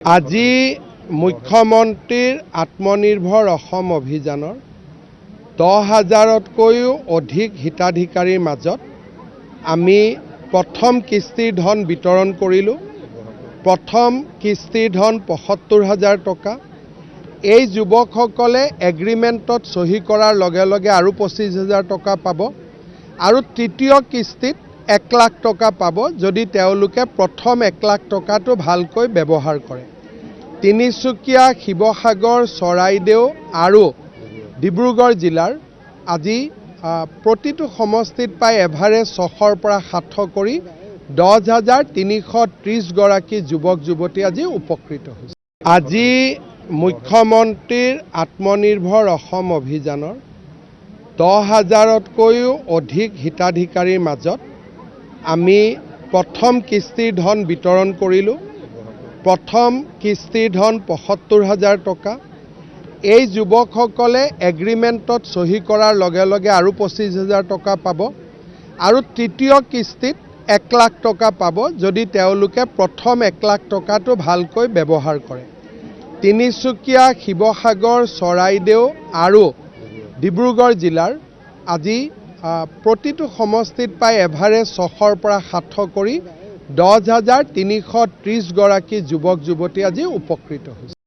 আজি মুখ্যমন্ত্ৰীৰ আত্মনিৰ্ভৰ অসম অভিযানৰ 10,000তকৈও অধিক হিতাধিকাৰীৰ মাজত আমি প্ৰথম কিস্তিৰ ধন বিতৰণ কৰিলোঁ। প্ৰথম কিস্তিৰ ধন ৭৫,000 টকা। এই যুৱকসকলে এগ্ৰিমেণ্টত চহী কৰাৰ লগে লগে আৰু 25,000 টকা পাব আৰু তৃতীয় কিস্তিত 1 লাখ টকা পাব যদি তেওঁলোকে প্ৰথম 1 লাখ টকাটো ভালকৈ ব্যৱহাৰ কৰে। তিনিচুকীয়া, শিৱসাগৰ, চৰাইদেউ আৰু ডিব্ৰুগড় জিলাৰ আজি প্ৰতিটো সমষ্টিত প্ৰায় এভাৰেজ 600ৰ পৰা 700 কৰি 10,330 গৰাকী যুৱক যুৱতী আজি উপকৃত হৈছে। আজি মুখ্যমন্ত্ৰীৰ আত্মনিৰ্ভৰ অসম অভিযানৰ 10,000তকৈও অধিক হিতাধিকাৰীৰ মাজত আমি প্ৰথম কিস্তিৰ ধন বিতৰণ কৰিলোঁ। প্ৰথম কিস্তিৰ ধন ৭৫,000 টকা। এই যুৱকসকলে এগ্ৰিমেণ্টত চহী কৰাৰ লগে লগে আৰু 25,000 টকা পাব আৰু তৃতীয় কিস্তিত 1 লাখ টকা পাব যদি তেওঁলোকে প্ৰথম 1 লাখ টকাটো ভালকৈ ব্যৱহাৰ কৰে। তিনিচুকীয়া, শিৱসাগৰ, চৰাইদেউ আৰু ডিব্ৰুগড় জিলাৰ আজি প্ৰতিটো সমষ্টিত প্ৰায় এভাৰেজ 600ৰ পৰা 700 কৰি 10,330 গৰাকী যুৱক যুৱতী আজি উপকৃত হৈছে।